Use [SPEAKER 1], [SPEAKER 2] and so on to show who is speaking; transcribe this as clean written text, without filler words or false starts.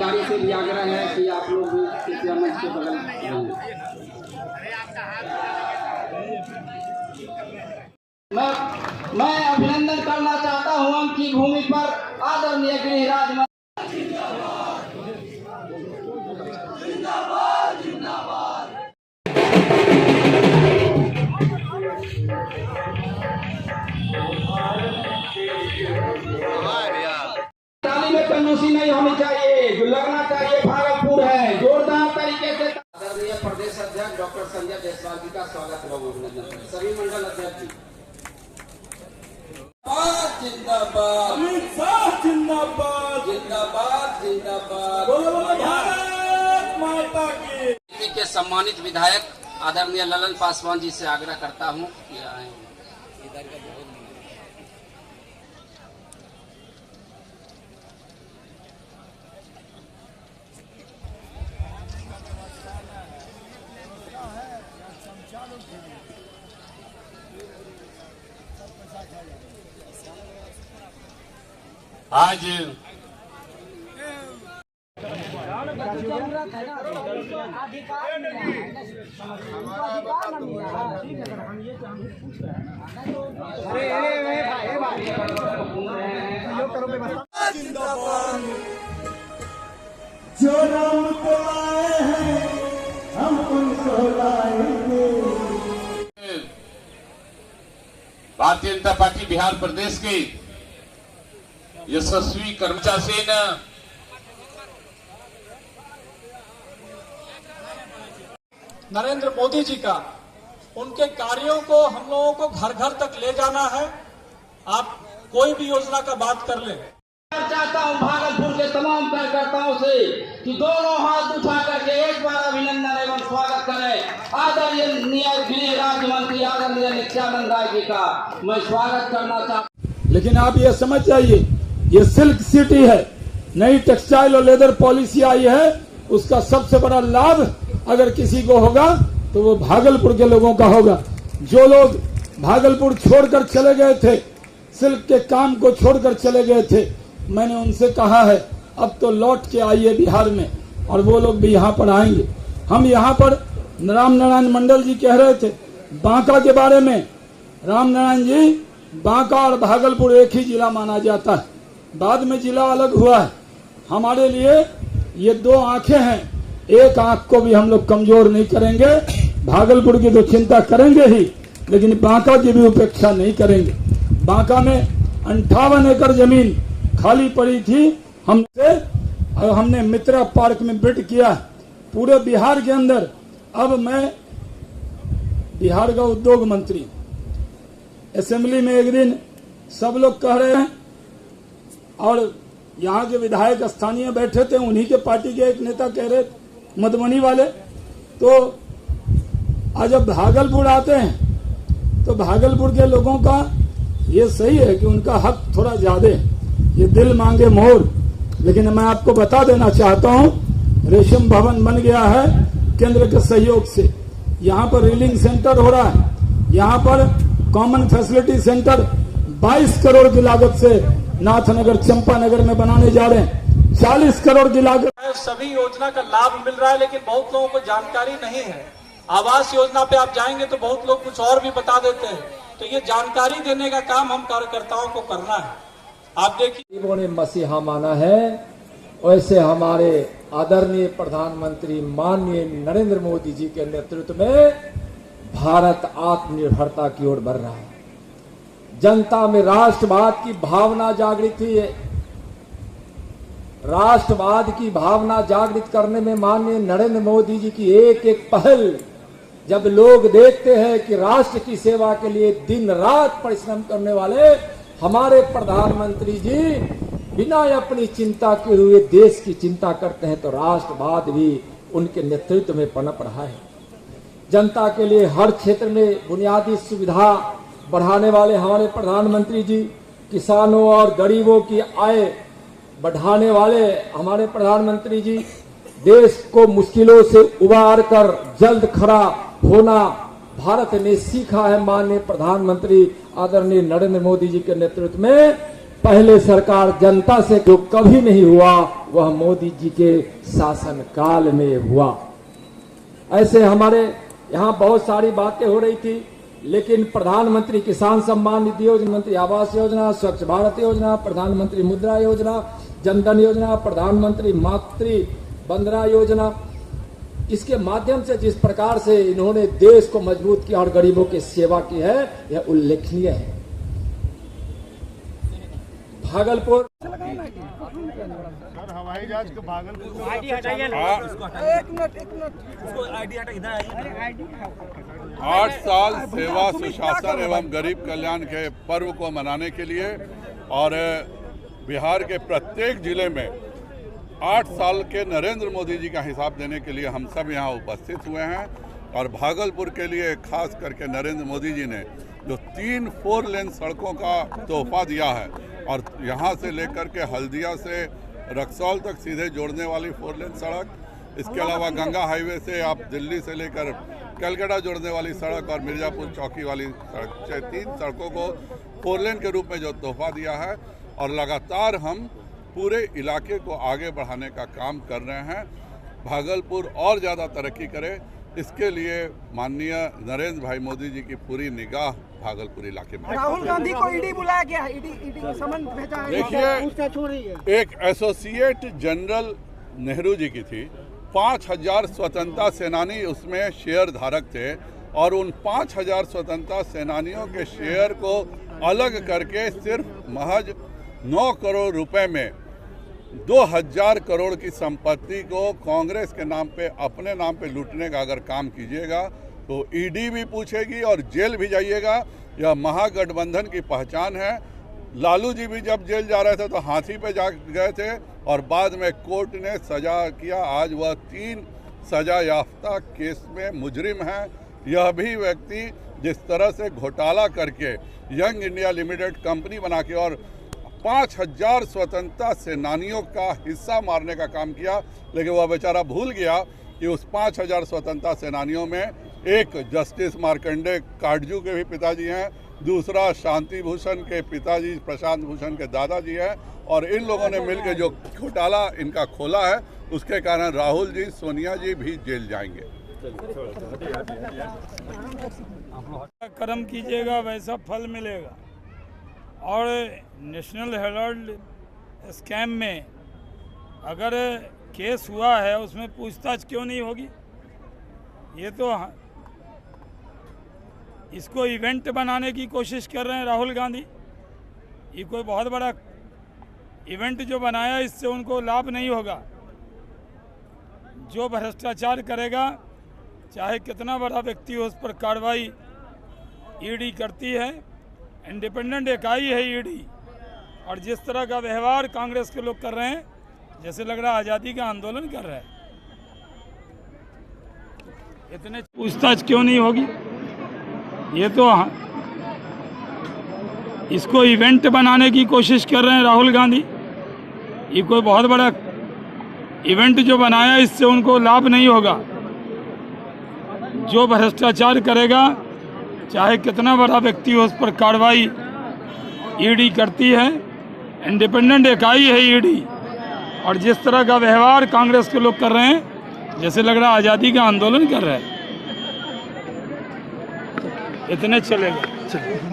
[SPEAKER 1] अधिकारी से भी आग्रह है कि आप लोग भी कृपया मंच के बगल मैं अभिनंदन करना चाहता हूं उनकी भूमि पर आदरणीय गृहराज मंत्री। ताली में कंजूसी नहीं होनी चाहिए, जो लगना चाहिए भागलपुर है। जोरदार तरीके से आदरणीय प्रदेश अध्यक्ष डॉक्टर संजय जायसवाल जी का स्वागत है। अभिनंदन सभी मंडल अध्यक्ष जी। जिंदाबाद अमित शाह जिंदाबाद जिंदाबाद जिंदाबाद बोलो भारत माता की। के सम्मानित विधायक आदरणीय ललन पासवान जी से आग्रह करता हूं कि आए।
[SPEAKER 2] आज
[SPEAKER 3] जो राम को आए हैं हम उनको लाएंगे।
[SPEAKER 2] भारतीय जनता पार्टी बिहार प्रदेश के यशस्वी कर्मचारी सेना
[SPEAKER 4] नरेंद्र मोदी जी का, उनके कार्यों को हम लोगों को घर घर तक ले जाना है। आप कोई भी योजना का बात कर लें।
[SPEAKER 1] चाहता हूं भागलपुर के तमाम कार्यकर्ताओं से कि दोनों हाथ उठा करके एक बार अभिनंदन एवं स्वागत करें आदरणीय गृह राज्य मंत्री आदरणीय नित्यानंद राय जी का मैं स्वागत करना चाहता हूं।
[SPEAKER 5] लेकिन आप ये समझ जाइए, ये सिल्क सिटी है, नई टेक्सटाइल और लेदर पॉलिसी आई है। उसका सबसे बड़ा लाभ अगर किसी को होगा तो वो भागलपुर के लोगों का होगा। जो लोग भागलपुर छोड़कर चले गए थे, सिल्क के काम को छोड़कर चले गए थे, मैंने उनसे कहा है अब तो लौट के आइए बिहार में, और वो लोग भी यहाँ पर आएंगे। हम यहाँ पर राम नारायण मंडल जी कह रहे थे बांका के बारे में। राम नारायण जी, बांका और भागलपुर एक ही जिला माना जाता है, बाद में जिला अलग हुआ है। हमारे लिए ये दो आंखें हैं, एक आंख को भी हम लोग कमजोर नहीं करेंगे। भागलपुर की तो चिंता करेंगे ही, लेकिन बांका की भी उपेक्षा नहीं करेंगे। बांका में 58 एकड़ जमीन खाली पड़ी थी, हमने मित्रा पार्क में बिल्ड किया पूरे बिहार के अंदर। अब मैं बिहार का उद्योग मंत्री, असेंबली में एक दिन सब लोग कह रहे हैं, और यहाँ के विधायक स्थानीय बैठे थे, उन्हीं के पार्टी के एक नेता कह रहे मधुबनी वाले, तो आज जब भागलपुर आते हैं तो भागलपुर के लोगों का ये सही है कि उनका हक थोड़ा ज्यादा है, ये दिल मांगे मोर। लेकिन मैं आपको बता देना चाहता हूँ, रेशम भवन बन गया है केंद्र के सहयोग से। यहाँ पर रीलिंग सेंटर हो रहा है, यहाँ पर कॉमन फैसिलिटी सेंटर 22 करोड़ की लागत से नाथनगर चंपानगर में बनाने जा रहे हैं। 40 करोड़ की लागत।
[SPEAKER 4] सभी योजना का लाभ मिल रहा है, लेकिन बहुत लोगों को जानकारी नहीं है। आवास योजना पे आप जाएंगे तो बहुत लोग कुछ और भी बता देते हैं, तो ये जानकारी देने का काम हम कार्यकर्ताओं को करना है। आप देखिए,
[SPEAKER 5] गरीबों ने मसीहा माना है, वैसे हमारे आदरणीय प्रधानमंत्री माननीय नरेंद्र मोदी जी के नेतृत्व में भारत आत्मनिर्भरता की ओर बढ़ रहा है। जनता में राष्ट्रवाद की भावना जागृत हुई है। राष्ट्रवाद की भावना जागृत करने में माननीय नरेंद्र मोदी जी की एक एक पहल, जब लोग देखते हैं कि राष्ट्र की सेवा के लिए दिन रात परिश्रम करने वाले हमारे प्रधानमंत्री जी बिना अपनी चिंता के हुए देश की चिंता करते हैं, तो राष्ट्रवाद भी उनके नेतृत्व में पनप रहा है। जनता के लिए हर क्षेत्र में बुनियादी सुविधा बढ़ाने वाले हमारे प्रधानमंत्री जी, किसानों और गरीबों की आय बढ़ाने वाले हमारे प्रधानमंत्री जी, देश को मुश्किलों से उबार कर जल्द खड़ा होना भारत ने सीखा है माननीय प्रधानमंत्री आदरणीय नरेंद्र मोदी जी के नेतृत्व में। पहले सरकार जनता से जो कभी नहीं हुआ वह मोदी जी के शासन काल में हुआ। ऐसे हमारे यहाँ बहुत सारी बातें हो रही थी, लेकिन प्रधानमंत्री किसान सम्मान निधि योजना, मंत्री आवास योजना, स्वच्छ भारत योजना, प्रधानमंत्री मुद्रा योजना, जनधन योजना, प्रधानमंत्री मातृ वंदना योजना, इसके माध्यम से जिस प्रकार से इन्होंने देश को मजबूत किया और गरीबों की सेवा की है, यह उल्लेखनीय है। भागलपुर
[SPEAKER 6] सर हवाई जहाज को भागलपुर
[SPEAKER 7] आईडी हटाइए ना, एक मिनट उसको आईडी हटा, इधर आइए।
[SPEAKER 8] 8 साल सेवा सुशासन एवं गरीब कल्याण के पर्व को मनाने के लिए और बिहार के प्रत्येक जिले में 8 साल के नरेंद्र मोदी जी का हिसाब देने के लिए हम सब यहाँ उपस्थित हुए हैं। और भागलपुर के लिए खास करके नरेंद्र मोदी जी ने जो 3 4 लेन सड़कों का तोहफा दिया है और यहाँ से लेकर के हल्दिया से रक्सौल तक सीधे जोड़ने वाली 4 लेन सड़क, इसके अलावा गंगा हाईवे से आप दिल्ली से लेकर कलकत्ता जोड़ने वाली सड़क और मिर्जापुर चौकी वाली सड़क, 3 सड़कों को 4 लेन के रूप में जो तोहफा दिया है। और लगातार हम पूरे इलाके को आगे बढ़ाने का काम कर रहे हैं। भागलपुर और ज़्यादा तरक्की करे, इसके लिए माननीय नरेंद्र भाई मोदी जी की पूरी निगाह भागलपुर इलाके में।
[SPEAKER 7] राहुल गांधी को ईडी बुलाया गया है, ईडी को समन भेजा है।
[SPEAKER 8] देखिए, एक एसोसिएट जनरल नेहरू जी की थी, 5000 स्वतंत्रता सेनानी उसमें शेयर धारक थे और उन 5000 स्वतंत्रता सेनानियों के शेयर को अलग करके सिर्फ महज 9 करोड़ रुपए में 2000 करोड़ की संपत्ति को कांग्रेस के नाम पे, अपने नाम पे लूटने का अगर काम कीजिएगा तो ईडी भी पूछेगी और जेल भी जाइएगा। यह महागठबंधन की पहचान है। लालू जी भी जब जेल जा रहे थे तो हाथी पे जा गए थे और बाद में कोर्ट ने सजा किया। आज वह 3 सजा याफ्ता केस में मुजरिम है। यह भी व्यक्ति जिस तरह से घोटाला करके यंग इंडिया लिमिटेड कंपनी बना के और 5000 स्वतंत्रता सेनानियों का हिस्सा मारने का काम किया, लेकिन वह बेचारा भूल गया कि उस 5000 स्वतंत्रता सेनानियों में एक जस्टिस मार्कंडे काटजू के भी पिताजी हैं, दूसरा शांति भूषण के पिताजी प्रशांत भूषण के दादाजी हैं। और इन लोगों ने मिलकर जो घोटाला इनका खोला है, उसके कारण राहुल जी, सोनिया जी भी जेल जाएंगे।
[SPEAKER 5] कर्म कीजिएगा वैसा फल मिलेगा। और नेशनल हेराल्ड स्कैम में अगर केस हुआ है, उसमें पूछताछ क्यों नहीं होगी? ये तो इसको इवेंट बनाने की कोशिश कर रहे हैं राहुल गांधी। ये कोई बहुत बड़ा इवेंट जो बनाया, इससे उनको लाभ नहीं होगा। जो भ्रष्टाचार करेगा, चाहे कितना बड़ा व्यक्ति हो, उस पर कार्रवाई ईडी करती है। इंडिपेंडेंट इकाई है ईडी। और जिस तरह का व्यवहार कांग्रेस के लोग कर रहे हैं, जैसे लग रहा है आज़ादी का आंदोलन कर रहे हैं। इतने पूछताछ क्यों नहीं होगी? ये तो इसको इवेंट बनाने की कोशिश कर रहे हैं राहुल गांधी। ये कोई बहुत बड़ा इवेंट जो बनाया, इससे उनको लाभ नहीं होगा। जो भ्रष्टाचार करेगा, चाहे कितना बड़ा व्यक्ति हो, उस पर कार्रवाई ईडी करती है। इंडिपेंडेंट इकाई है ईडी। और जिस तरह का व्यवहार कांग्रेस के लोग कर रहे हैं, जैसे लग रहा है आज़ादी का आंदोलन कर रहे हैं। इतने चलेगा।